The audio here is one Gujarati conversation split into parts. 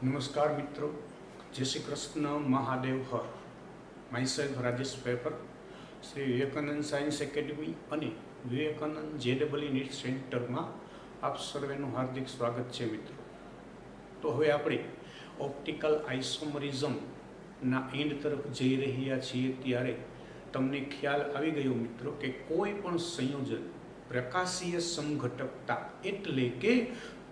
નમસ્કાર મિત્રો, જય શ્રી કૃષ્ણ, મહાદેવ હર. માયસેલ્ફ રાજેશ પેપર, શ્રી વિવેકાનંદ સાયન્સ એકેડમી અને વિવેકાનંદ JEE નીટ સેન્ટરમાં આપ સર્વેનું હાર્દિક સ્વાગત છે મિત્રો. તો હવે આપણે ઓપ્ટિકલ આઇસોમરિઝમના એન્ડ તરફ જઈ રહ્યા છીએ ત્યારે તમને ખ્યાલ આવી ગયો મિત્રો કે કોઈ પણ સંયોજન પ્રકાશીય સમઘટકતા એટલે કે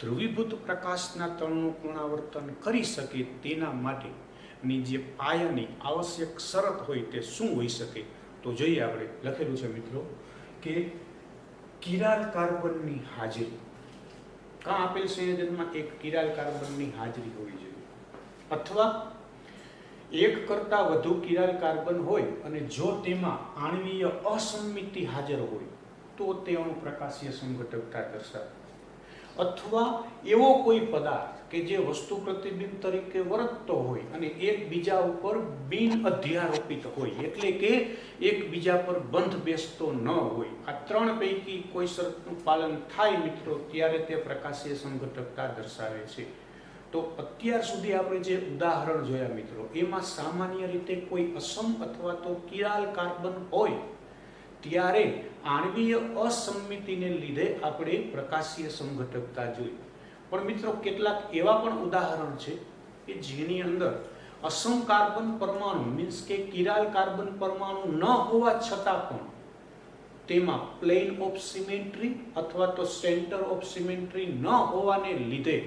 ધ્રુવીભૂત પ્રકાશના તળનું પુનરાવર્તન કરી શકે તેના માટેની જે પાયાની આવશ્યક શરત હોય તે શું હોઈ શકે? તો જોઈએ, આપણે લખેલું છે મિત્રો કે કિરાલ કાર્બનની હાજરી. કાં આપેલ સંયોજનમાં એક કિરાલ કાર્બનની હાજરી હોવી જોઈએ, અથવા એક કરતાં વધુ કિરાલ કાર્બન હોય અને જો તેમાં આણ્વીય અસંમિતિ હાજર હોય તો તે અણુ પ્રકાશીય સમઘટકતા દર્શાવે. અથવા એવો કોઈ પદાર્થ કે જે વસ્તુ પ્રતિબિંબ તરીકે વર્તતો હોય અને એકબીજા ઉપર બિન અધ્યારોપિત હોય, એટલે કે એકબીજા પર બંધ બેસતો ન હોય. આ ત્રણ પૈકી કોઈ શરતનું પાલન થાય મિત્રો ત્યારે તે પ્રકાશીય સમઘટકતા દર્શાવે છે. તો અત્યાર સુધી આપણે જે ઉદાહરણ જોયા મિત્રો, એમાં સામાન્ય રીતે કોઈ અસમ અથવા તો કિરાલ કાર્બન હોય ત્યારે આણ્વીય અસંમિતિને લીધે આપણે પ્રકાશીય સમઘટકતા જોઈ. પણ મિત્રો કેટલાક એવા પણ ઉદાહરણ છે કે જેની અંદર અસમ કાર્બન પરમાણુ મીન્સ કે કિરાલ કાર્બન પરમાણુ ન હોવા છતાં પણ તેમાં પ્લેન ઓફ સિમેટ્રી અથવા તો સેન્ટર ઓફ સિમેટ્રી ન હોવાને લીધે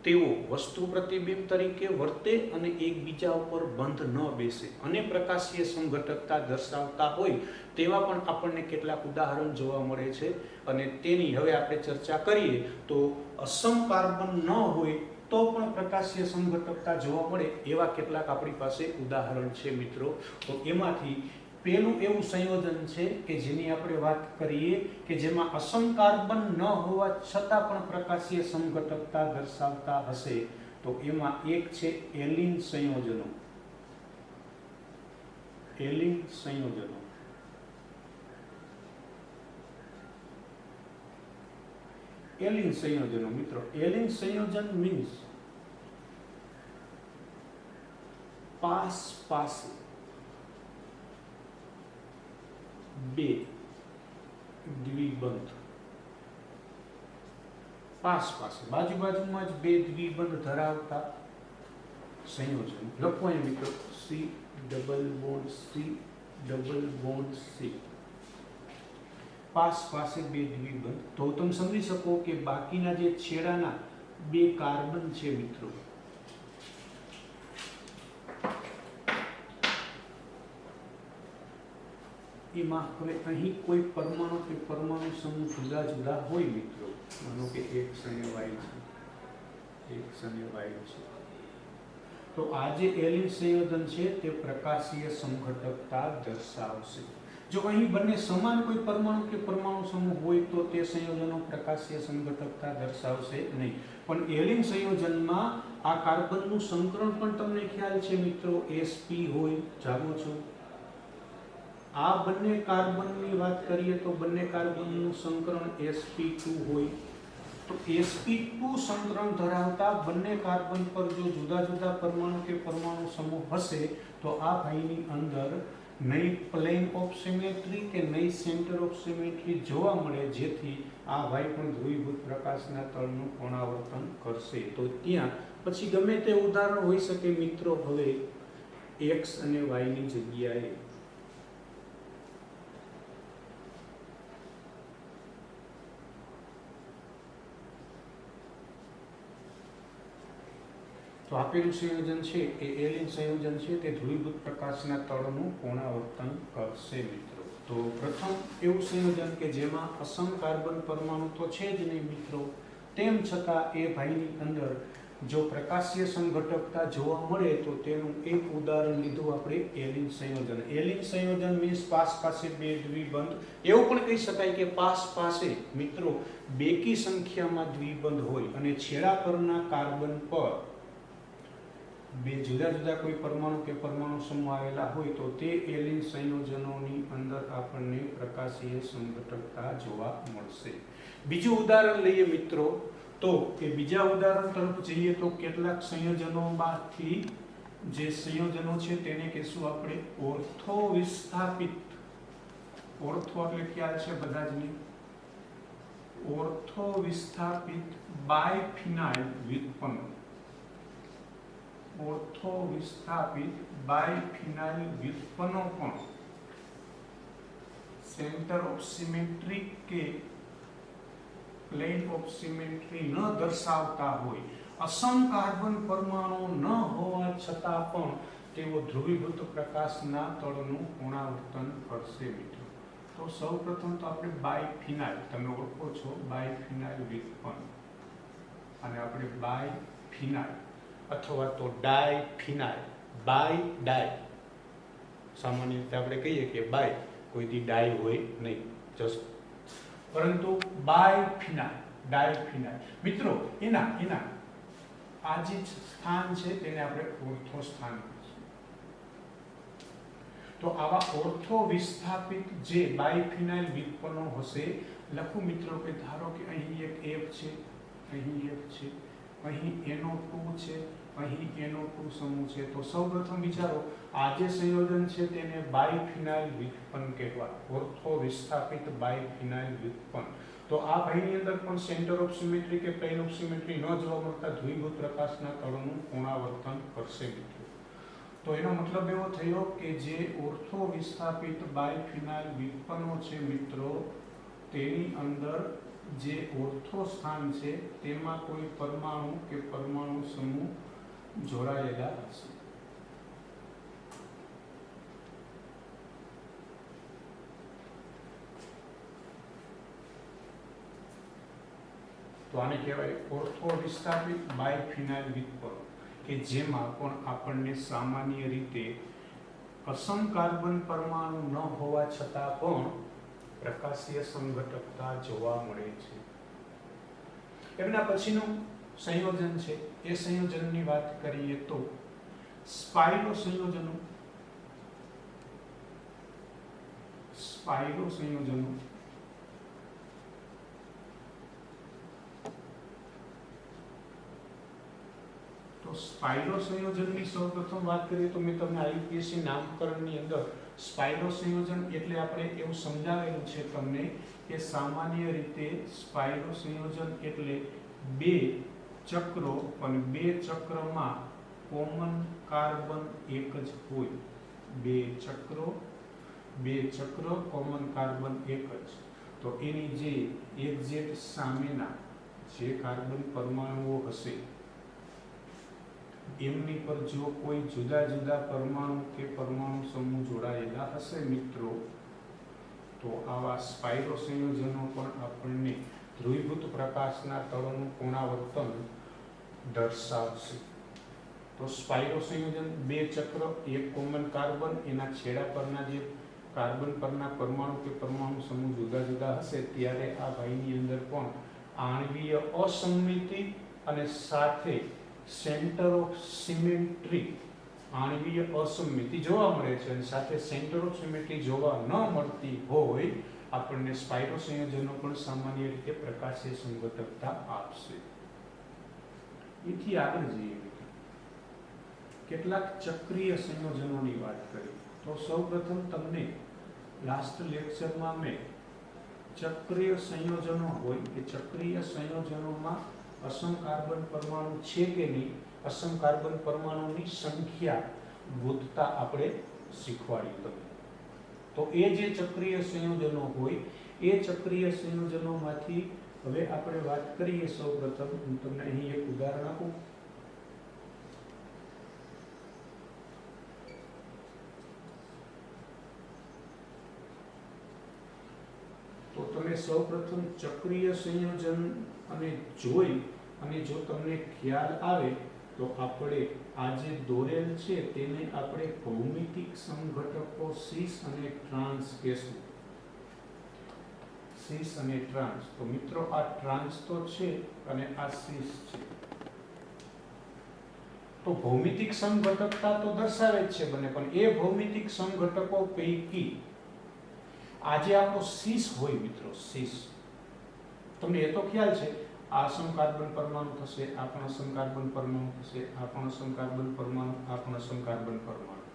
તેઓ વસ્તુ પ્રતિબિંબ તરીકે વર્તે અને એકબીજા ઉપર બંધ ન બેસે અને પ્રકાશીય સમઘટકતા દર્શાવતા હોય તેવા પણ આપણને કેટલાક ઉદાહરણ જોવા મળે છે. અને તેની હવે આપણે ચર્ચા કરીએ તો અસમ કાર્બન ન હોય તો પણ પ્રકાશીય સમઘટકતા જોવા મળે એવા કેટલાક આપણી પાસે ઉદાહરણ છે મિત્રો. તો એમાંથી પહેલું એવું સંયોજન છે કે જેની આપણે વાત કરીએ કે જેમાં અસમ કાર્બન ન હોવા છતાં પણ પ્રકાશીય સમઘટકતા દર્શાવતા હશે, તો એમાં એક છે એલિન સંયોજનો. એલિન સંયોજનો એલિન સંયોજનો મિત્રો, એલિન સંયોજન મીન્સ પાસ પાસે બે દ્વિબંધ, પાસ પાસે બાજુ બાજુમાં જ બે દ્વિબંધ ધરાવતા સંયોજન. લખો અહીં મિત્રો C double bond C double bond C. Pass પાસે બે દ્વિબંધ. તો તમે સમજી શકો કે બાકીના જે છેડાના બે કાર્બન છે મિત્રો, એમાં હવે અહીં કોઈ પરમાણુ કે પરમાણુ સમૂહ જુદા જુદા હોય મિત્રો. માનો કે એક સંયોવાયેલ છે, એક સંયોવાયેલ છે, તો આ જે એલિન સંયોજન છે તે પ્રકાશીય સમઘટકતા દર્શાવશે. જો અહીં બંને સમાન કોઈ પરમાણુ કે પરમાણુ સમૂહ હોય તો તે સંયોજનો પ્રકાશીય સમઘટકતા દર્શાવશે નહીં. પણ એલિન સંયોજનમાં આ કાર્બનનું સંકરણ પણ તમને ખ્યાલ છે મિત્રો, sp હોય. જાગો છો? આ બંને કાર્બનની વાત કરીએ તો બંને કાર્બનનું સંકરણ sp2 હોય. તો sp2 સંકરણ ધરાવતા બંને કાર્બન પર જો જુદા જુદા પરમાણુ કે પરમાણુ સમૂહ હશે તો આ ભાઈની અંદર નહીં પ્લેન ઓફ સિમેટ્રી કે નહીં સેન્ટર ઓફ સિમેટ્રી જોવા મળે, જેથી આ ભાઈ પણ ધ્રુવીભૂત પ્રકાશના તળનું પુનરાવર્તન કરશે. તો ત્યાં પછી ગમે તે ઉદાહરણ હોઈ શકે મિત્રો. હવે x અને y ની જગ્યાએ તો આપેલું સંયોજન છે એ એલિન સંયોજન છે, તે ધ્રુવીભૂત પ્રકાશના તળનું પુનરાવર્તન કરશે મિત્રો. તો પ્રથમ એવું સંયોજન કે જેમાં અસમ કાર્બન પરમાણુ તો છે જ નહીં મિત્રો, તેમ છતાં એ ભાઈની અંદર જો પ્રકાશીય સમઘટકતા જોવા મળે તો તેનું એક ઉદાહરણ લીધું આપણે એલિન સંયોજન. એલિન સંયોજન મીન્સ પાસ પાસે બે દ્વિબંધ. એવું પણ કહી શકાય કે પાસ પાસે મિત્રો બેકી સંખ્યામાં દ્વિબંધ હોય અને છેડા પરના કાર્બન પર બે જુદા જુદા કોઈ પરમાણુ કે પરમાણુ સમૂહ આવેલા હોય તો તે એલિન સંયોજનોની અંદર આપણને પ્રકાશીય સમઘટકતા જોવા મળશે. બીજું ઉદાહરણ લઈએ મિત્રો તો એ બીજા ઉદાહરણ તરફ જઈએ તો કેટલાક સંયોજનોમાંથી જે સંયોજનો છે તેને કહેશું આપણે ઓર્થો વિસ્થાપિત. ઓર્થો એટલે ખ્યાલ છે બધા જ ને. ઓર્થો વિસ્થાપિત બાયફિનાઇલ વ્યુત્પન્ન. ઓર્થો વિસ્થાપિત બાયફિનાઇલ વ્યુત્પન્નો પણ સેન્ટર ઓફ સિમેટ્રી કે પ્લેન ઓફ સિમેટ્રી ન દર્શાવતા હોય, અસમ કાર્બન પરમાણુ ન હોવા છતાં પણ તેઓ ધ્રુવીભૂત પ્રકાશના તળનું પુનરાવર્તન કરશે મિત્રો. તો સૌપ્રથમ તો આપણે બાયફિનાઇલ, તમે ઓળખો છો બાયફિનાઇલ વ્યુત્પન્ન, અને આપણે બાયફિનાઇલ અથવા તો ડાયફિનાઇલ. ડાય સામાન્ય રીતે આપણે કહીએ કે બાય, કોઈથી ડાય હોય નહીં, જસ્ટ. પરંતુ બાયફિનાઇલ, ડાયફિનાઇલ મિત્રો એના આ જે સ્થાન છે તેને આપણે ઓર્થો સ્થાન કહીશું. તો આવા ઓર્થો વિસ્થાપિત જે બાયફિનાઇલ વ્યુત્પન્નો હશે, લખું મિત્રો કે ધારો કે અહીં એક F છે, અહીં F છે, અહીં NO2 છે, અહીં NO2 સમૂહ છે. તો સૌપ્રથમ વિચારો આ જે સંયોજન છે તેને બાયફિનાઇલ વ્યુત્પન્ન કહેવાય, ઓર્થો વિસ્થાપિત બાયફિનાઇલ વ્યુત્પન્ન. તો આ ભાઈની અંદર પણ સેન્ટર ઓફ સિમેટ્રી કે પ્લેન ઓફ સિમેટ્રી ન જોવા મળતા ધ્રુવીભૂત પ્રકાશના તળનું પુનરાવર્તન કરશે મિત્રો. તો એનો મતલબ એવો થયો કે જે ઓર્થો વિસ્થાપિત બાયફિનાઇલ વ્યુત્પન્નો છે મિત્રો, તેની અંદર જે ઓર્થો સ્થાન છે તેમાં કોઈ પરમાણુ કે પરમાણુ સમૂહ જોડાયેલા હશે. તો આને કહેવાય ઓર્થો વિસ્થાપિત બાયફિનાઇલ વ્યુત્પન્ન, કે જેમાં પણ આપણને સામાન્ય રીતે અસમ કાર્બન પરમાણુ ન હોવા છતાં પણ પ્રકાશીય સંઘટકતા જોવા મળે છે. એમના પછીનું સંયોજન છે, એ સંયોજનની વાત કરીએ તો સ્પાઇરો સંયોજનો. સ્પાઇરો સંયોજનો તો સ્પાઇરો સંયોજનની સૌપ્રથમ વાત કરીએ તો મેં તમને આઈયુપીએસસી નામકરણની અંદર સ્પાઇરો સંયોજન એટલે આપણે એવું સમજાવેલું છે તમને કે સામાન્ય રીતે સ્પાઇરો સંયોજન એટલે બે ચક્રો અને બે ચક્રમાં કોમન કાર્બન એક જ હોય. બે ચક્ર કોમન કાર્બન એક જ. તો એની જે એક્ઝેક્ટ સામેના જે કાર્બન પરમાણુઓ હશે એમની પર જો કોઈ જુદા જુદા પરમાણુ કે પરમાણુ સમૂહ જોડાયેલા હશે મિત્રો, તો આવા સ્પાઇરો સંયોજનો પણ આપણને ધ્રુવીભૂત પ્રકાશના તળનું પુનરાવર્તન દર્શાવશે. તો સ્પાઇરો સંયોજન બે ચક્ર, એક કોમન કાર્બન, એના છેડા પરના જે કાર્બન પરના પરમાણુ કે પરમાણુ સમૂહ જુદા જુદા હશે ત્યારે આ ભાઈની અંદર પણ આણ્વીય અસમમિતિ અને સાથે સેન્ટર ઓફ સિમેટ્રી, આણ્વીય અસમમિતિ જોવા મળે છે અને સાથે સેન્ટર ઓફ સિમેટ્રી જોવા ન મળતી હોય આપણને સ્પાઇરો સંયોજનો પણ સામાન્ય રીતે પ્રકાશીય સંઘટકતા આપશે. એથી આગળ જઈએ કેટલાક ચક્રીય સંયોજનોની વાત કરી તો સૌપ્રથમ તમને લાસ્ટ લેક્ચરમાં મેં ચક્રીય સંયોજનો હોય એ ચક્રીય સંયોજનોમાં અસમ કાર્બન પરમાણુ છે કે નહીં, અસમ કાર્બન પરમાણુની સંખ્યા ગોતતા આપણે શીખવાડ્યું તમને. તો એ જે ચક્રીય સંયોજનો હોય એ ચક્રીય સંયોજનોમાંથી હવે આપણે વાત કરીએ. સૌપ્રથમ હું તમને અહીં એક ઉદાહરણ આપું. તો તમે સૌપ્રથમ ચક્રીય સંયોજન અને જોઈ અને જો તમને ખ્યાલ આવે તો આપણે આ જે દોરેલ છે તેને આપણે ભૌમિતિક સંઘટકો સીસ અને ટ્રાન્સ કહેશું. સીસ અને ટ્રાન્સ. તો મિત્રો આ ટ્રાન્સ તો છે અને આ સીસ છે. તો ભૌમિતિક સંઘટકતા તો દર્શાવે જ છે બને, પણ એ ભૌમિતિક સંઘટકો પૈકી આજે આપણો સીસ હોય મિત્રો, સીસ તમને એ તો ખ્યાલ છે આ સમ કાર્બન પરમાણુ થશે, આ પણ સમ કાર્બન પરમાણુ થશે, આ પણ સમ કાર્બન પરમાણુ, આ પણ સમ કાર્બન પરમાણુ.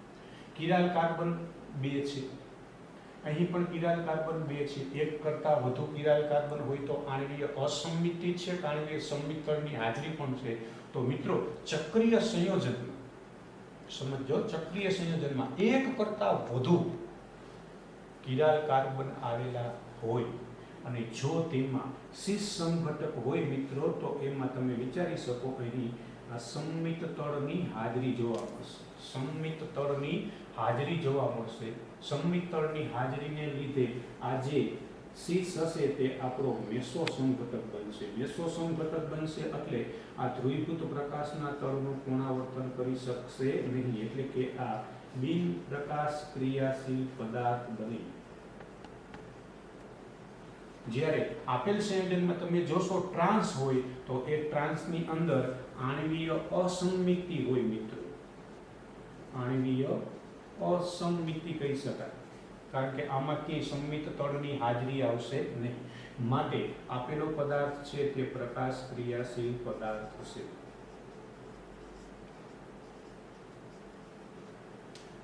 કિરાલ કાર્બન 2 છે, અહીં પણ કિરાલ કાર્બન 2 છે. એક કરતાં વધુ કિરાલ કાર્બન હોય તો આણ્વીય અસંમિતિ છે, આણ્વીય સંમિતળની હાજરી પણ છે. તો મિત્રો ચક્રીય સંયોજનમાં સમજો, ચક્રીય સંયોજનમાં એક કરતાં વધુ કિરાલ કાર્બન આવેલા હોય અને જો તેમાં સીસ સમઘટક હોય મિત્રો, તો એમાં તમે વિચારી શકો અહીં આ સંમિત તળની હાજરી જોવા મળશે. સંમિત તળની હાજરી જોવા મળશે. સંમિત તળની હાજરીને લીધે આ જે સીસ હશે તે આપણો મેસો સમઘટક બનશે. મેસો સમઘટક બનશે એટલે આ ધ્રુવીભૂત પ્રકાશના તળનું પુનરાવર્તન કરી શકશે નહીં, એટલે કે આ બિન પ્રકાશ ક્રિયાશીલ પદાર્થ બની. જ્યારે આપેલ સંયોજનમાં તમે જોશો ટ્રાન્સ હોય તો એ ટ્રાન્સની અંદર આણ્વીય અસંમિતિ હોય મિત્રો. આણ્વીય અસંમિતિ કહી શકાય, કારણ કે આમાં ક્યાંય સંમિત તળની હાજરી આવશે નહીં. માટે આપેલો પદાર્થ છે તે પ્રકાશ ક્રિયાશીલ પદાર્થ હશે.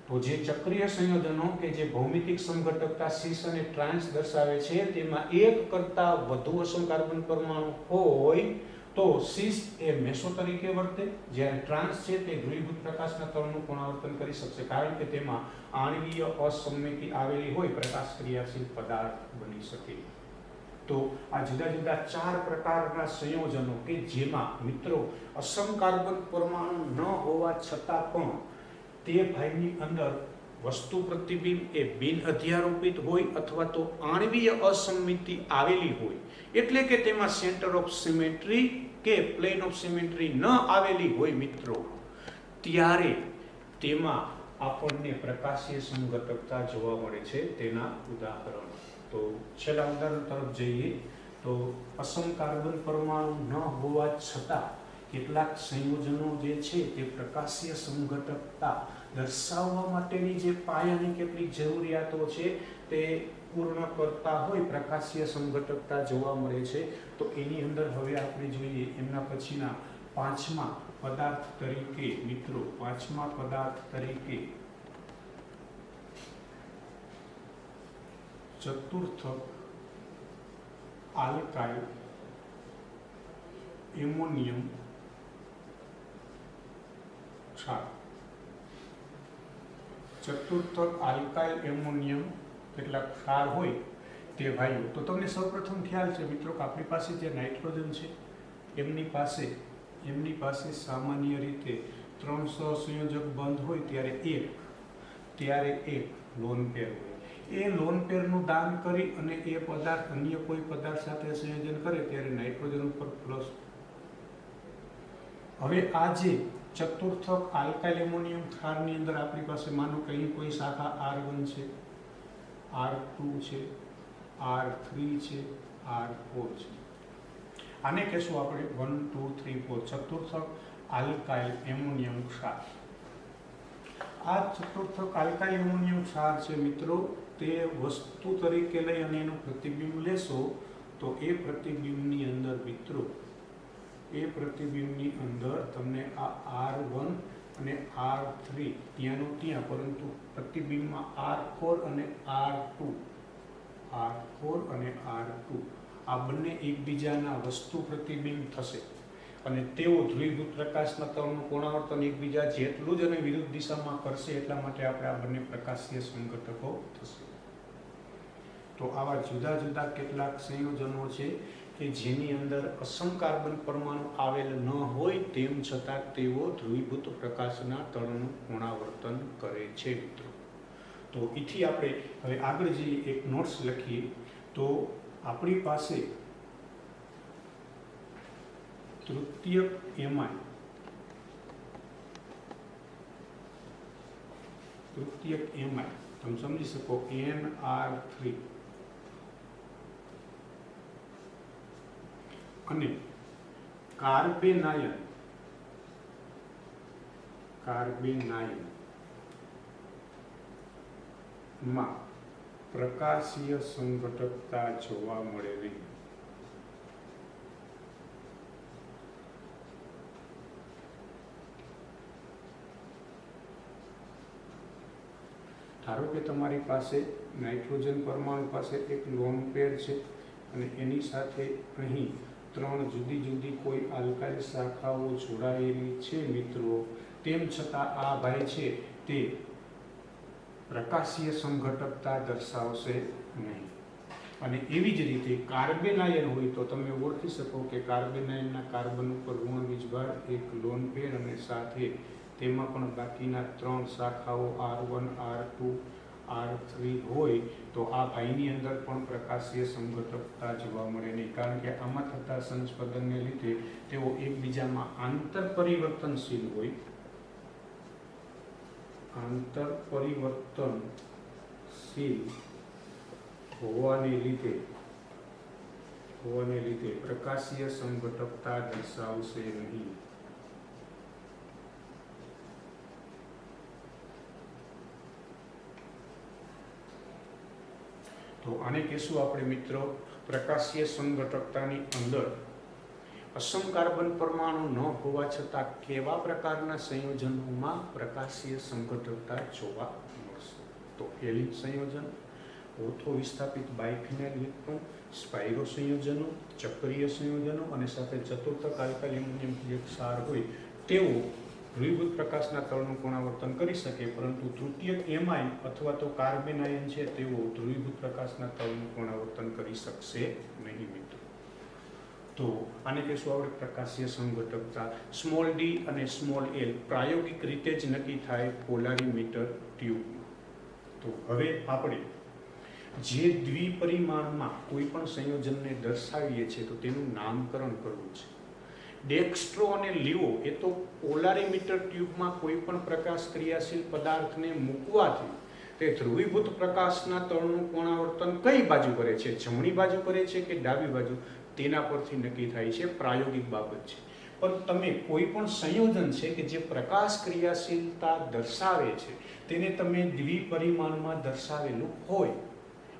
તો જે ચક્રીય સંયોજનો કે જે ભૌમિતિક સમઘટકતા સીસ અને ટ્રાન્સ દર્શાવે છે તેમાં એક કરતાં વધુ અસમ કાર્બન પરમાણુ હોય તો સીસ એ મેસો તરીકે વર્તે, જ્યારે ટ્રાન્સ છે તે ધ્રુવીભૂત પ્રકાશના તળનું પુનરાવર્તન કરી શકશે, કારણ કે તેમાં આણ્વીય અસંમિતિ આવેલી હોય, પ્રકાશ ક્રિયાશીલ પદાર્થ બની શકે. તો આ જુદા જુદા 4 પ્રકારના સંયોજનો કે જેમાં મિત્રો અસમ કાર્બન પરમાણુ ન હોવા છતાં પણ તે ભાગની અંદર વસ્તુ પ્રતિબિંબ એ બિન અધ્યારોપિત હોય અથવા તો આણ્વીય અસંમિતિ આવેલી હોય, એટલે કે તેમાં સેન્ટર ઓફ સિમેટ્રી કે પ્લેન ઓફ સિમેટ્રી ન આવેલી હોય મિત્રો, ત્યારે તેમાં આપણને પ્રકાશીય સમઘટકતા જોવા મળે છે. તેના ઉદાહરણ તો છેલ્લા ઉદાહરણ તરફ જઈએ તો અસમ કાર્બન પરમાણુ ન હોવા છતાં કેટલાક સંયોજનો જે છે તે પ્રકાશીય સમઘટકતા દર્શાવવા માટેની જે પાયાની કેટલીક જરૂરિયાતો છે તે પૂર્ણ કરતા હોય પ્રકાશીય સમઘટકતા જોવા મળે છે. તો એની અંદર હવે આપણે જોઈએ એમના પછીના 5મા પદાર્થ તરીકે મિત્રો, 5મા પદાર્થ તરીકે ચતુર્થક આલ્કાઇલ એમોનિયમ ક્ષાર. ચતુર્થક આલ્કાઇલ એમોનિયમ કેટલાક ક્ષાર હોય તે વાયુ. તો તમને સૌપ્રથમ ખ્યાલ છે મિત્રો કે આપણી પાસે જે નાઇટ્રોજન છે એમની પાસે સામાન્ય રીતે 3 સહસંયોજક બંધ હોય ત્યારે એક લોન પેર હોય. એ લોન પેરનું દાન કરી અને એ પદાર્થ અન્ય કોઈ પદાર્થ સાથે સંયોજન કરે ત્યારે નાઇટ્રોજન ઉપર પ્લસ. હવે આ જે ચતુર્થક આલ્કાઇલ એમોનિયમ ક્ષારની અંદર આપણી પાસે માનો કે અહીં કોઈ શાખા R1 છે, R2 છે, R3 છે, R4 છે. આને કહેશું આપણે 1 2 3 4 ચતુર્થક આલ્કાઇલ એમોનિયમ ક્ષાર. આ ચતુર્થક આલ્કાઇલ એમોનિયમ ક્ષાર છે મિત્રો, તે વસ્તુ તરીકે લઈ અને એનું પ્રતિબિંબ લેશો તો એ પ્રતિબિંબની અંદર મિત્રો તમને આ R1 અને R3 ત્યાંનું ત્યાં, પરંતુ પ્રતિબિંબમાં R4 અને R2 આ બંને એકબીજાના વસ્તુ પ્રતિબિંબ થશે અને તેઓ ધ્રુવીભૂત પ્રકાશના તળનું પુનરાવર્તન એકબીજા જેટલું જ અને વિરુદ્ધ દિશામાં કરશે, એટલા માટે આપણે આ બંને પ્રકાશીય સમઘટકો થશે. તો આવા જુદા જુદા કેટલાક સંયોજનો છે કે જેની અંદર અસમ કાર્બન પરમાણુ આવેલ ન હોય તેમ છતાં તેઓ ધ્રુવીભૂત પ્રકાશના તળનું પુનરાવર્તન કરે છે મિત્રો. તો એથી આપણે હવે આગળ જઈએ, એક નોટ્સ લખીએ. તો આપણી પાસે તૃતીયક એમાઇન તમે સમજી શકો NR3 અને કાર્બેનાયન માં પ્રકાશીય સંઘટકતા જોવા મળે નહીં. ધારો કે તમારી પાસે નાઇટ્રોજન પરમાણુ પાસે એક લોન પેર છે અને એની સાથે અહીં 3 જુદી જુદી કોઈ આલ્કાઇલ શાખાઓ જોડાયેલી છે મિત્રો, તેમ છતાં આ ભાઈ છે તે પ્રકાશીય સંઘટકતા દર્શાવશે નહીં. અને એવી જ રીતે કાર્બેનાયન હોય તો તમે ઓળખી શકો કે કાર્બેનાયનના કાર્બન ઉપર ઋણ વીજભાર, એક લોન પેર અને સાથે તેમાં પણ બાકીના 3 શાખાઓ R1, R2, R3 હોય તો આ ભાઈની અંદર પણ પ્રકાશીય સંઘટકતા જોવા મળે નહીં, કારણ કે આમાં થતા સંસ્પંદનને લીધે તેઓ એકબીજામાં આંતર પરિવર્તનશીલ હોય. આંતર પરિવર્તનશીલ હોવાને લીધે પ્રકાશીય સંઘટકતા દર્શાવશે નહીં. તો આને કહેશું આપણે મિત્રો પ્રકાશીય સંઘટકતાની અંદર અસમ કાર્બન પરમાણુ ન હોવા છતાં કેવા પ્રકારના સંયોજનોમાં પ્રકાશીય સંઘટકતા જોવા મળશે. તો એલિન સંયોજન, ઓર્થો વિસ્થાપિત બાયફિનાઇલ વ્યુત્પન્ન, સ્પાઇરો સંયોજનો, ચક્રીય સંયોજનો અને સાથે ચતુર્થક આલ્કાઇલ એમોનિયમ જે ક્ષાર હોય તેઓ ધ્રુવીભૂત પ્રકાશના તળનું પુનરાવર્તન કરી શકે, પરંતુ તૃતીયક એમાઇન અથવા તો કાર્બેનાયન છે તેઓ ધ્રુવીભૂત પ્રકાશના તળનું પુનરાવર્તન કરી શકશે નહીં મિત્રો. તો આને કહેશું આપણે પ્રકાશીય સંઘટકતા. સ્મોલ ડી અને સ્મોલ એલ પ્રાયોગિક રીતે જ નક્કી થાય પોલારીમીટર ટ્યુબમાં. તો હવે આપણે જે દ્વિપરિમાણમાં કોઈ પણ સંયોજનને દર્શાવીએ છીએ તો તેનું નામકરણ કરવું છે. ડેક્સ્ટ્રો અને લીવો એ તો પોલારીમીટર ટ્યુબમાં કોઈ પણ પ્રકાશ ક્રિયાશીલ પદાર્થને મૂકવાથી તે ધ્રુવીભૂત પ્રકાશના તળનું પુનરાવર્તન કઈ બાજુ કરે છે, જમણી બાજુ કરે છે કે ડાબી બાજુ, તેના પરથી નક્કી થાય છે, પ્રાયોગિક બાબત છે. પણ તમે કોઈ પણ સંયોજન છે કે જે પ્રકાશ ક્રિયાશીલતા દર્શાવે છે તેને તમે દ્વિપરિમાણમાં દર્શાવેલું હોય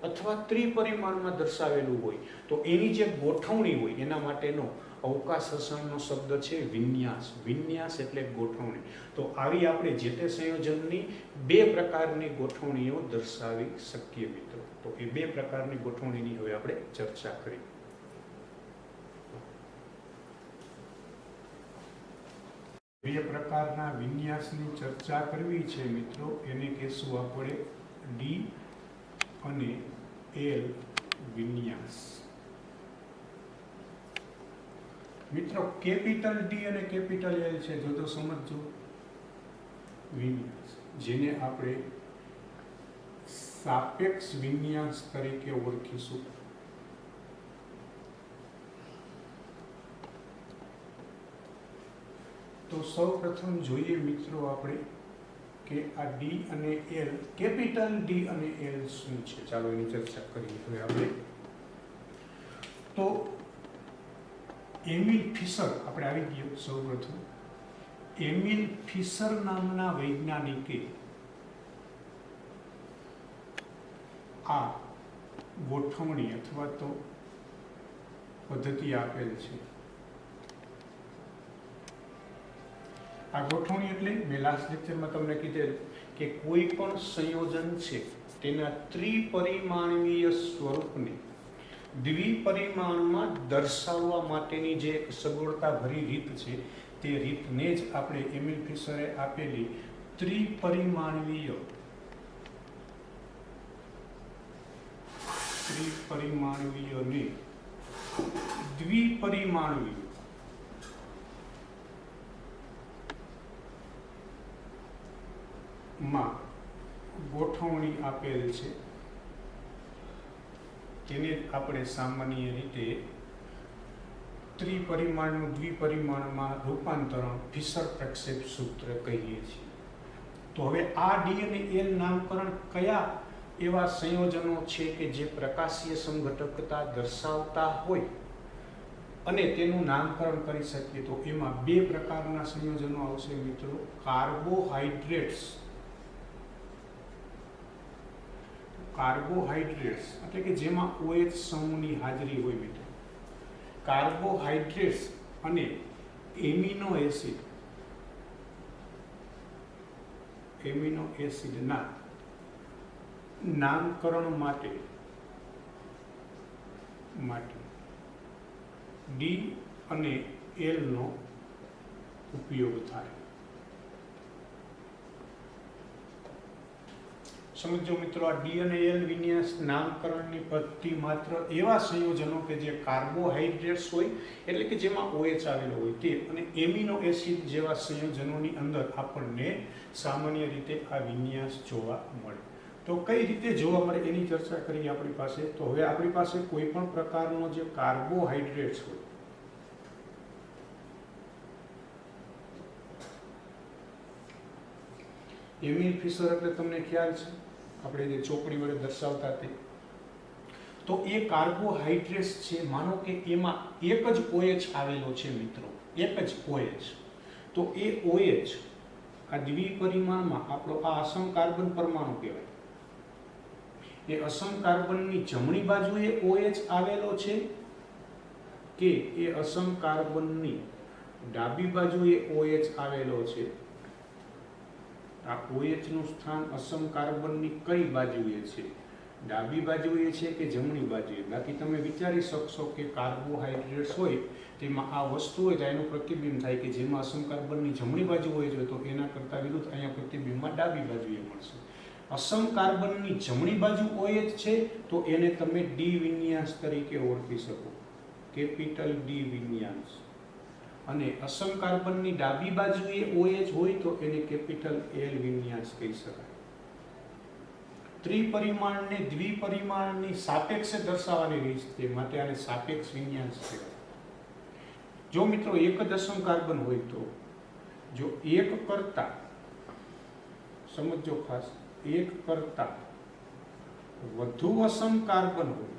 અથવા ત્રિપરિમાણમાં દર્શાવેલું હોય તો એની જે ગોઠવણી હોય એના માટેનો અવકાશ રસાયણનો શબ્દ છે વિન્યાસ. વિન્યાસ એટલે ગોઠવણી. તો આવી આપણે જે તે સંયોજનની 2 પ્રકારની ગોઠવણીઓ દર્શાવી શકીએ મિત્રો. તો એ 2 પ્રકારની ગોઠવણીની હવે આપણે ચર્ચા કરીએ. બે પ્રકારના વિન્યાસની ચર્ચા કરવી છે મિત્રો. એને કહેશું આપણે ડી અને એલ વિન્યાસ. મિત્રો કેપિટલ ડી અને કેપિટલ એલ છે, જો તો સમજો વિન્યાસ, જેને આપણે સાપેક્ષ વિન્યાસ તરીકે ઓળખીશું. તો સૌ પ્રથમ જોઈએ મિત્રો આપણે કે આ ડી અને એલ, કેપિટલ ડી અને એલ શું છે. ચાલો એની ચર્ચા કરીએ હવે આપણે. તો એમિલ ફિશર આપણે આવી ગયો. સૌ પ્રથમ એમિલ ફિશર નામના વૈજ્ઞાનિકે આ ગોઠવણી અથવા તો પદ્ધતિ આપેલ છે. આ ગોઠવણી એટલે મેં લાસ્ટ લેક્ચરમાં તમને કીધેલું કે કોઈ પણ સંયોજન છે તેના ત્રિપરિમાણીય સ્વરૂપને દ્વિપરિમાણમાં દર્શાવવા માટેની જે એક સગવડતાભરી રીત છે તે રીતને જ આપણે એમિલ ફિશરે આપેલી ત્રિપરિમાણીય ને દ્વિપરિમાણીય માં ગોઠવણી આપેલ છે. તેને આપણે સામાન્ય રીતે ત્રિપરિમાણનું દ્વિપરિમાણમાં રૂપાંતરણ ફિશર પ્રક્ષેપ સૂત્ર કહીએ છીએ. તો હવે આ ડી અને એલ નામકરણ કયા એવા સંયોજનો છે કે જે પ્રકાશીય સંઘટકતા દર્શાવતા હોય અને તેનું નામકરણ કરી શકીએ. તો એમાં 2 પ્રકારના સંયોજનો આવશે મિત્રો. કાર્બોહાઈડ્રેટ્સ એટલે કે જેમાં OH સમૂહની હાજરી હોય મિત્રો. કાર્બોહાઈડ્રેટ્સ અને એમિનો એસિડના નામકરણ માટે ડી અને એલ નો ઉપયોગ થાય. સમજો મિત્રો, આ ડી અને એલ વિન્યાસ નામકરણની પદ્ધતિ માત્ર એવા સંયોજનો કે જે કાર્બોહાઈડ્રેટ્સ હોય, એટલે કે જેમાં OH આવેલો હોય તે, અને એમિનો એસિડ જેવા સંયોજનોની અંદર આપણને સામાન્ય રીતે આ વિન્યાસ જોવા મળે. તો કઈ રીતે જોવા મળે એની ચર્ચા કરીએ આપણી પાસે. તો હવે આપણી પાસે કોઈ પણ પ્રકારનો જે કાર્બોહાઈડ્રેટ્સ હોય, એમિલ ફિશર એટલે તમને ખ્યાલ છે, આપણે જે ચોકડી વડે દર્શાવતા તે. તો એ કાર્બોહાઈડ્રેટ્સ છે, માનો કે એમાં એક જ OH આવેલો છે મિત્રો, એક જ OH. તો એ OH આ દ્વિપરિમાણમાં આપણો આ અસમ કાર્બન પરમાણુ કહેવાય. એ અસમ કાર્બનની જમણી બાજુએ OH આવેલો છે કે એ અસમ કાર્બનની ડાબી બાજુએ OH આવેલો છે. આ OH નું સ્થાન અસમ કાર્બનની કઈ બાજુએ છે, ડાબી બાજુએ છે કે જમણી બાજુએ? બાકી તમે વિચારી શકશો કે કાર્બોહાઈડ્રેટ્સ હોય તેમાં આ વસ્તુ હોય તો એનું પ્રતિબિંબ થાય કે જેમાં અસમ કાર્બનની જમણી બાજુ હોય છે તો એના કરતાં વિરુદ્ધ અહીંયા પ્રતિબિંબમાં ડાબી બાજુએ મળશે. અસમ કાર્બનની જમણી બાજુ OH છે તો એને તમે ડી વિન્યાસ તરીકે ઓળખી શકો, કેપિટલ ડી વિન્યાસ. અને અસમ કાર્બનની ડાબી બાજુએ OH હોય તો એને કેપિટલ એલ વિન્યાસ કહી શકાય. ત્રિપરિમાણને દ્વિપરિમાણની સાપેક્ષે દર્શાવવાની રીત છે, માટે આને સાપેક્ષ વિન્યાસ કહેવાય. જો મિત્રો એક જ અસમ કાર્બન હોય તો જો એક કરતા, સમજો ખાસ, એક કરતા વધુ અસમ કાર્બન હોય,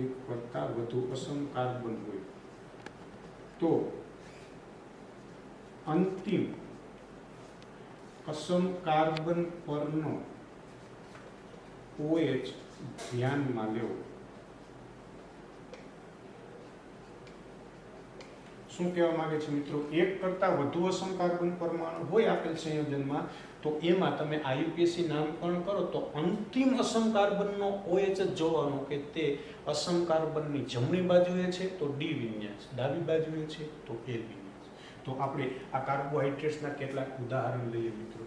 એક કરતા વધુ અસમ કાર્બન હોય તો અંતિમ અસમ કાર્બન પરનો OH ધ્યાનમાં લેવો. શું કહેવા માંગે છે મિત્રો? એક કરતા વધુ અસમ કાર્બન પરમાણુ હોય આપેલ સંયોજનમાં તો એમાં તમે IUPAC નામકરણ કરો તો અંતિમ અસમ કાર્બનનો OH જ જોવાનો કે તે અસમ કાર્બનની જમણી બાજુએ છે તો ડી વિન્યાસ, ડાબી બાજુએ છે તો એલ વિન્યાસ. તો આપણે આ કાર્બોહાઈડ્રેટ્સના કેટલાક ઉદાહરણ લઈએ મિત્રો.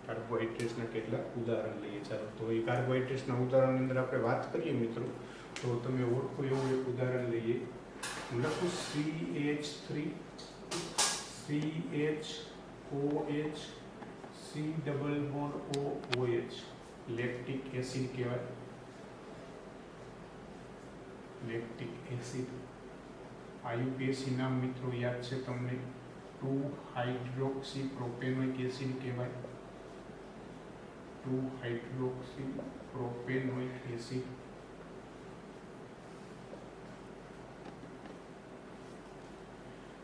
કાર્બોહાઈડ્રેટ્સના કેટલાક ઉદાહરણ લઈએ. ચાલો તો એ કાર્બોહાઈડ્રેટ્સના ઉદાહરણની અંદર આપણે વાત કરીએ મિત્રો, તો તમે ઓળખો એવું એક ઉદાહરણ લઈએ. હું લખું CH3 CHOH C double bond OH, lactic acid કહેવાય. લેક્ટિક એસિડ IUPAC નામ મિત્રો યાદ છે તમને, 2 હાઇડ્રોક્સી પ્રોપેનોઇક એસિડ કહેવાય. 2 હાઇડ્રોક્સી પ્રોપેનોઇક એસિડ.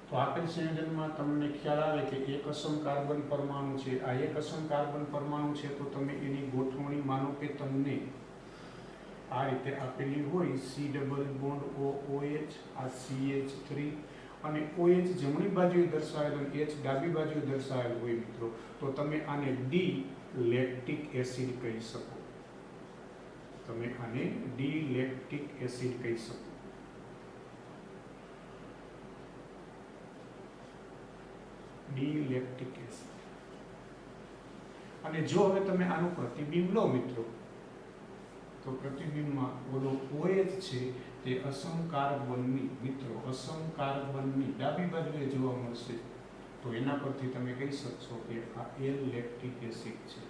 તો આપેલ સંયોજનમાં તમને ખ્યાલ આવે કે એક અસમ કાર્બન પરમાણુ છે. આ એક અસમ કાર્બન પરમાણુ છે તો તમે એની ગોઠવણી માનો કે તમને આ રીતે આપેલી હોય, C ડબલ બોન્ડ OH, આ CH3 અને OH જમણી બાજુએ દર્શાવેલ અને H ડાબી બાજુએ દર્શાવેલ હોય મિત્રો, તો તમે આને ડી લેક્ટિક એસિડ કહી શકો. તમે આને ડી લેક્ટિક એસિડ કહી શકો. D lactic acid. અને જો હવે તમે આનું પ્રતિબિંબ લો મિત્રો, તો પ્રતિબિંબમાં ઓલો OH છે તે અસમ કાર્બનની મિત્રો, અસમ કાર્બનની ડાબી બાજુએ જોવા મળશે. તો એના પરથી તમે કહી શકશો કે આ એલ લેક્ટિક એસિડ છે.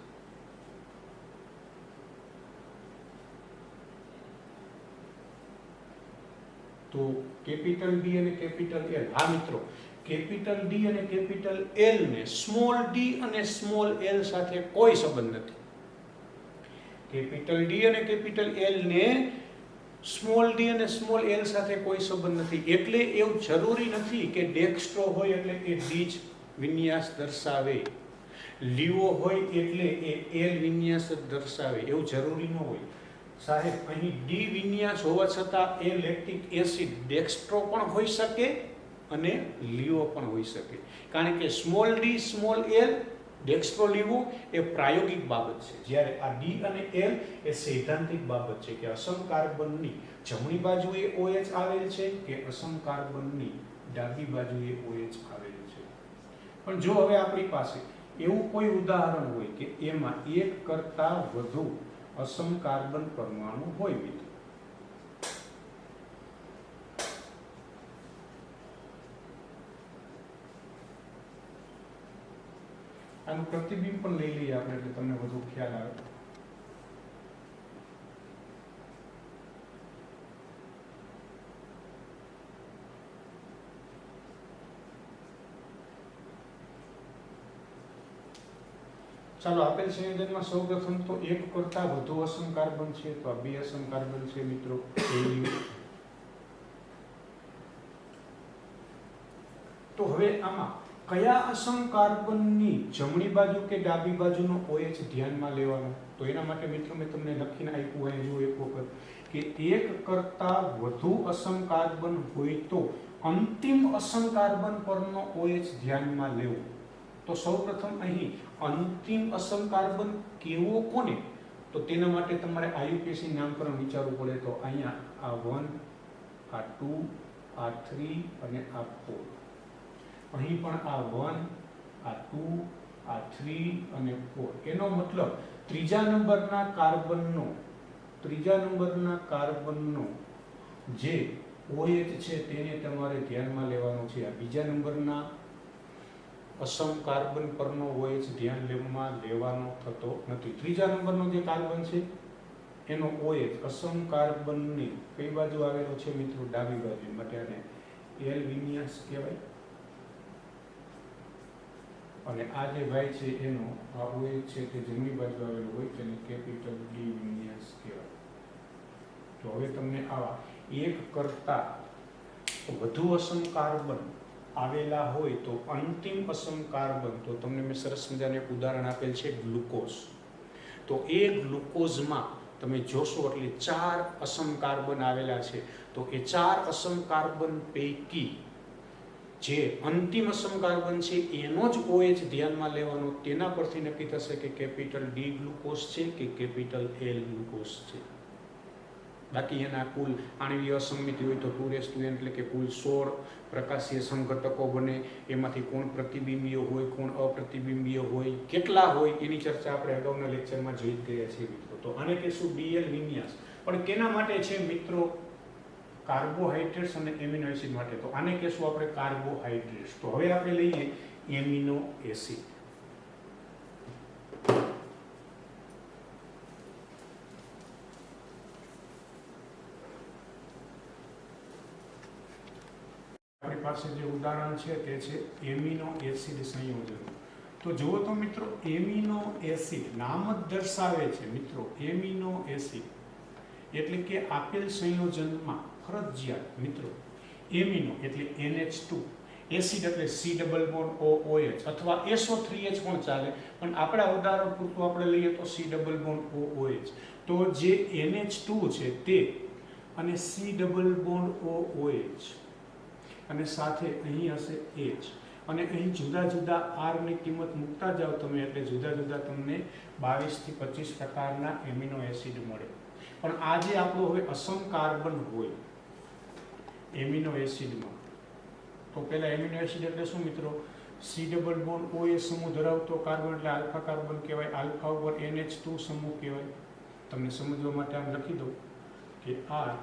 તો કેપિટલ ડી અને કેપિટલ એલ, હા મિત્રો, કેપિટલ ડી અને કેપિટલ એલ ને સ્મોલ ડી અને સ્મોલ એલ સાથે કોઈ સંબંધ નથી. કેપિટલ ડી અને કેપિટલ એલ ને સ્મોલ ડી અને સ્મોલ એલ સાથે કોઈ સંબંધ નથી. એટલે એવું જરૂરી નથી કે ડેક્સ્ટ્રો હોય એટલે એ ડી જ વિન્યાસ દર્શાવે, લીવો હોય એટલે એ એલ વિન્યાસ જ દર્શાવે, એવું જરૂરી ન હોય સાહેબ. અહીં ડી વિન્યાસ હોવા છતાં એ લેક્ટિક એસિડ ડેક્સ્ટ્રો પણ હોઈ શકે અને લીવો પણ હોઈ શકે, કારણ કે small D small L dextro લેવું એ પ્રાયોગિક બાબત છે, જ્યારે આ ડી અને એલ એ સૈદ્ધાંતિક બાબત છે કે અસમ કાર્બનની જમણી બાજુએ OH આવેલ છે કે અસમ કાર્બનની ડાબી બાજુએ OH આવેલ છે. પણ જો હવે આપણી પાસે એવું કોઈ ઉદાહરણ હોય કે એમાં એક કરતાં વધુ અસમ કાર્બન પરમાણુ હોય મિત્રો, આનું પ્રતિબિંબ પણ લઈ લઈએ આપણે એટલે તમને વધુ ખ્યાલ આવે. ચાલો આપેલ સંયોજનમાં સૌપ્રથમ તો એક કરતાં વધુ અસમ કાર્બન છે, તો આ 2 અસમ કાર્બન છે મિત્રો. તો હવે આમાં કયા અસમ કાર્બનની જમણી બાજુ કે ડાબી બાજુનો OH ધ્યાનમાં લેવાનો, તો એના માટે મિત્રો મેં તમને લખીને આપ્યું હોય જો એક વખત કે એક કરતાં વધુ અસમ કાર્બન હોય તો અંતિમ અસમ કાર્બન પરનો OH ધ્યાનમાં લેવો. તો સૌપ્રથમ અહીં અંતિમ અસમ કાર્બન કેવો કોને, તો તેના માટે તમારે IUPAC નામકરણ વિચારવું પડે. તો અહીંયા આ 1, આ 2, આ 3 અને આ 4. અહીં પણ આ 1, આ 2, આ 3 અને 4. એનો મતલબ ત્રીજા નંબરના કાર્બનનો જે OH છે તેને તમારે ધ્યાનમાં લેવાનો છે. આ બીજા નંબરના અસમ કાર્બન પરનો OH ધ્યાનમાં લેવાનો થતો નથી. ત્રીજા નંબરનો જે કાર્બન છે એનો OH અસમ કાર્બનની કઈ બાજુ આવેલો છે મિત્રો, ડાબી બાજુ, માટે આને L વિન્યાસ કહેવાય. અને આ જે ભાઈ છે એનો આ OH છે તે જમણી બાજુ આવેલો હોય તેને કેપિટલ D વિન્યાસ કહેવાય. તો હવે તમને આવા એક કરતાં વધુ અસમ કાર્બન આવેલા હોય તો અંતિમ અસમ કાર્બન, તો તમને મેં સરસ મજાનું એક ઉદાહરણ આપેલ છે ગ્લુકોઝ. તો એ ગ્લુકોઝમાં તમે જોશો એટલે 4 અસમ કાર્બન આવેલા છે. તો એ 4 અસમ કાર્બન પૈકી જે અંતિમ અસમ કાર્બન છે એનો જ OH ધ્યાનમાં લેવાનો. તેના પરથી નક્કી થશે કે કેપિટલ D ગ્લુકોઝ છે કે કેપિટલ L ગ્લુકોઝ છે. બાકી એના કુલ આણ્વીય અસમિતિ હોય તો 2n એટલે કે કુલ 16 પ્રકાશીય સમઘટકો બને. એમાંથી કોણ પ્રતિબિંબીય હોય, કોણ અપ્રતિબિંબીય હોય, કેટલા હોય એની ચર્ચા આપણે અગાઉના લેક્ચરમાં જોઈ ગયા છીએ મિત્રો. તો આને કહેશું DL વિન્યાસ. પણ કેના માટે છે મિત્રો, કાર્બોહાઈડ્રેટ્સ અને એમિનો એસિડ માટે. તો આને કહેશું આપણે કાર્બોહાઈડ્રેટ્સ. તો હવે આપણે લઈએ એમિનો એસિડ. આપણી પાસે જે ઉદાહરણ છે તે છે એમિનો એસિડ સંયોજનો. તો જુઓ તો મિત્રો, એમિનો એસિડ નામ જ દર્શાવે છે મિત્રો, એમિનો એસિડ એટલે કે આપેલ સંયોજનમાં ફરજિયાત મિત્રો એમિનો એટલે NH2, એસિડ એટલે C ડબલ બોન્ડ OH અથવા SO3H પણ ચાલે, પણ આપણા ઉદાહરણ પૂરતું આપણે લઈએ તો C ડબલ બોન્ડ OH. તો જે NH2 છે તે અને C ડબલ બોન્ડ OH અને સાથે અહીં હશે H અને અહીં જુદા જુદા R ની કિંમત મૂકતા જાઓ તમે એટલે જુદા જુદા તમને 22 થી 25 પ્રકારના એમિનો એસિડ મળે. પણ આ જે આપણો હવે અસમ કાર્બન હોય એમિનો એસિડમાં, તો પહેલા એમિનો એસિડ એટલે શું મિત્રો, C ડબલ બોન્ડ OH સમૂહ ધરાવતો કાર્બન એટલે આલ્ફા કાર્બન કહેવાય. આલ્ફા ઉપર NH2 સમૂહ કહેવાય. તમને સમજવા માટે આમ લખી દઉં કે R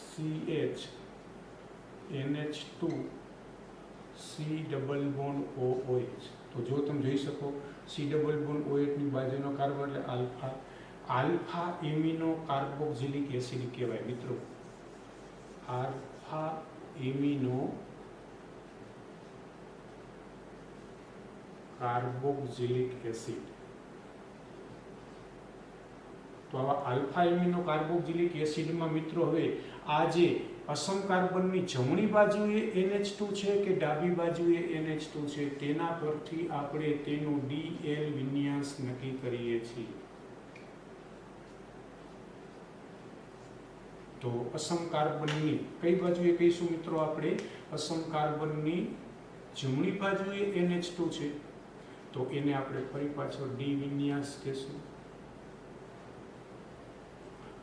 CH NH2 C double bond OH. તો જો તમે જોઈ શકો C ડબલ બોન્ડ OH ની બાજુનો કાર્બન એટલે alpha. Alpha amino carboxylic acid કહેવાય મિત્રો. Alpha amino carboxylic acid. તો આવા આલ્ફા એમિનો કાર્બોક્સિલિક એસિડમાં મિત્રો હવે આ જે અસમ કાર્બનની જમણી બાજુએ NH2 છે કે ડાબી બાજુએ NH2 છે તેના પરથી આપણે તેનું DL વિન્યાસ નક્કી કરીએ છીએ. તો અસમ કાર્બનની કઈ બાજુએ કહીશું મિત્રો આપણે, અસમ કાર્બનની જમણી બાજુએ NH2 છે તો એને આપણે ફરી પાછો ડી વિન્યાસ કહેશું.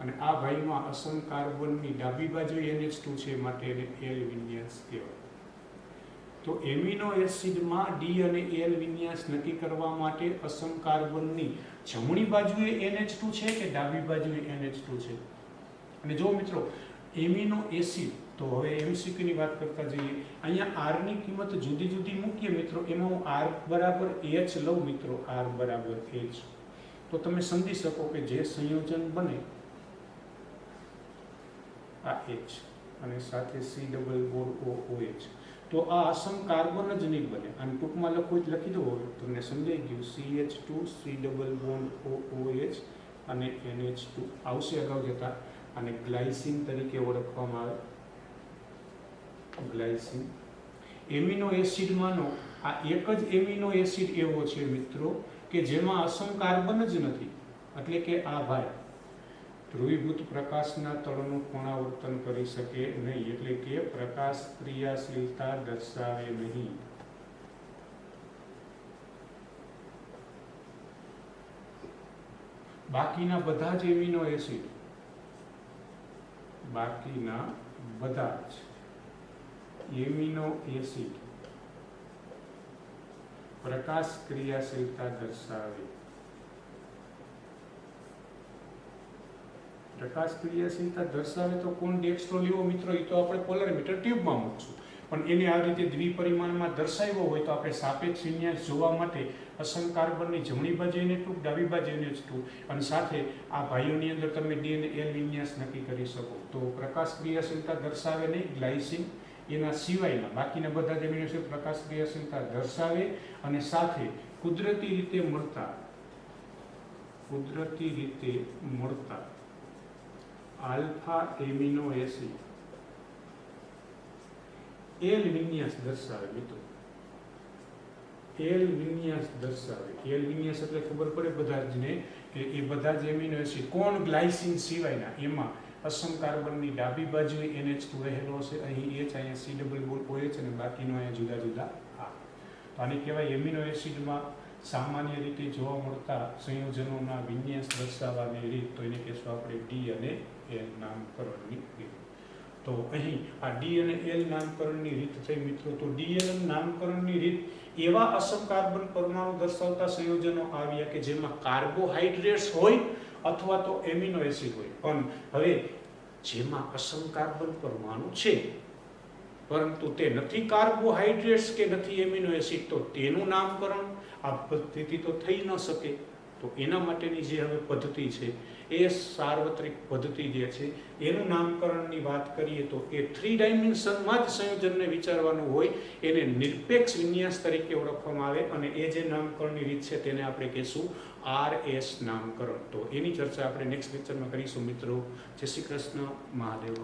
અને આ ભાઈમાં અસમ કાર્બનની ડાબી બાજુ NH2 છે માટે એને એલ વિન્યાસ કહેવાય. તો એમિનો એસિડમાં ડી અને એલ વિન્યાસ નક્કી કરવા માટે અસમ કાર્બનની જમણી બાજુએ NH2 છે કે ડાબી બાજુએ NH2 છે. અને જો મિત્રો એમિનો એસિડ, તો હવે MCQ ની વાત કરતા જઈએ. અહીંયા R ની કિંમત જુદી જુદી મૂકીએ મિત્રો, એમાં હું R બરાબર H લઉં મિત્રો, R બરાબર H, તો તમે સમજી શકો કે જે સંયોજન બને આ H અને સાથે C ડબલ બોન્ડ OH, તો આ અસમ કાર્બન જ નહીં બને. અને ટૂંકમાં લખવું જ લખી દો, હવે તમને સમજાઈ ગયું. CH2 C double bond OH અને NH2 આવશે અગાઉ જતા, અને ગ્લાયસિન તરીકે ઓળખવામાં આવે. ગ્લાયસિન એમિનો એસિડમાંનો આ એક જ એમિનો એસિડ એવો છે મિત્રો કે જેમાં અસમ કાર્બન જ નથી, એટલે કે આ ભાઈ ધ્રુવીભૂત પ્રકાશના તળનું પુનરાવર્તન કરી શકે નહીં, એટલે કે પ્રકાશ ક્રિયાશીલતા દર્શાવે નહીં. બાકીના બધા જ એમિનો એસિડ, બાકીના બધા જ એમિનો એસિડ પ્રકાશ ક્રિયાશીલતા દર્શાવે. પ્રકાશ ક્રિયાશીલતા દર્શાવે તો કોણ ડેક્સ્ટ્રો લેવો મિત્રો, એ તો આપણે પોલરીમીટર ટ્યુબમાં મૂકશું. પણ એને આ રીતે દ્વિપરિમાણમાં દર્શાવ્યો હોય તો આપણે સાપેક્ષ વિન્યાસ જોવા માટે અસમ કાર્બનની જમણી બાજુ NH2, ડાબી બાજુ NH2, અને સાથે આ ભાઈઓની અંદર તમે ડી અને એલ વિન્યાસ નક્કી કરી શકો. તો પ્રકાશ ક્રિયાશીલતા દર્શાવે નહીં ગ્લાયસિન, એના સિવાયના બાકીના બધા જ એમિનો એસિડ પ્રકાશ ક્રિયાશીલતા દર્શાવે, અને સાથે કુદરતી રીતે મળતા આલ્ફા એમિનો એસિડ એલ વિન્યાસ દર્શાવે મિત્રો. એલ વિન્યાસ દર્શાવે. એલ વિન્યાસ એટલે ખબર પડે બધા જ ને કે એ બધા જ એમિનો એસિડ કોણ, ગ્લાયસિન સિવાયના, એમાં અસમ કાર્બનની ડાબી બાજુએ NH2 રહેલો છે, અહીં H, અહીંયા C ડબલ બોન્ડ OH, અને બાકીનો અહીંયા જુદા જુદા આ. તો આને કહેવાય એમિનો એસિડમાં સામાન્ય રીતે જોવા મળતા સંયોજનોના વિન્યાસ દર્શાવવાની રીત, તો એને કહેશું આપણે ડી અને એલ નામકરણની રીત. તો અહીં આ ડી અને એલ નામકરણની રીત થઈ મિત્રો. તો ડી એલ નામકરણની રીત એવા અસમ કાર્બન પરમાણુ દર્શાવતા સંયોજનો આવ્યા કે જેમાં કાર્બોહાઈડ્રેટ્સ હોય અથવા તો એમિનો એસિડ હોય. પણ હવે જેમાં અસમ કાર્બન પરમાણુ છે પરંતુ તે નથી કાર્બોહાઈડ્રેટ્સ કે નથી એમિનો એસિડ, તો તેનું નામકરણ આ પદ્ધતિ તો થઈ ન શકે. તો એના માટેની જે હવે પદ્ધતિ છે એ સાર્વત્રિક પદ્ધતિ જે છે એનું નામકરણની વાત કરીએ તો એ 3 ડાયમેન્શનમાં જ સંયોજનને વિચારવાનું હોય, એને નિરપેક્ષ વિન્યાસ તરીકે ઓળખવામાં આવે, અને એ જે નામકરણની રીત છે તેને આપણે કહીશું RS નામકરણ. તો એની ચર્ચા આપણે નેક્સ્ટ લેક્ચરમાં કરીશું મિત્રો. જય શ્રી કૃષ્ણ, મહાદેવ.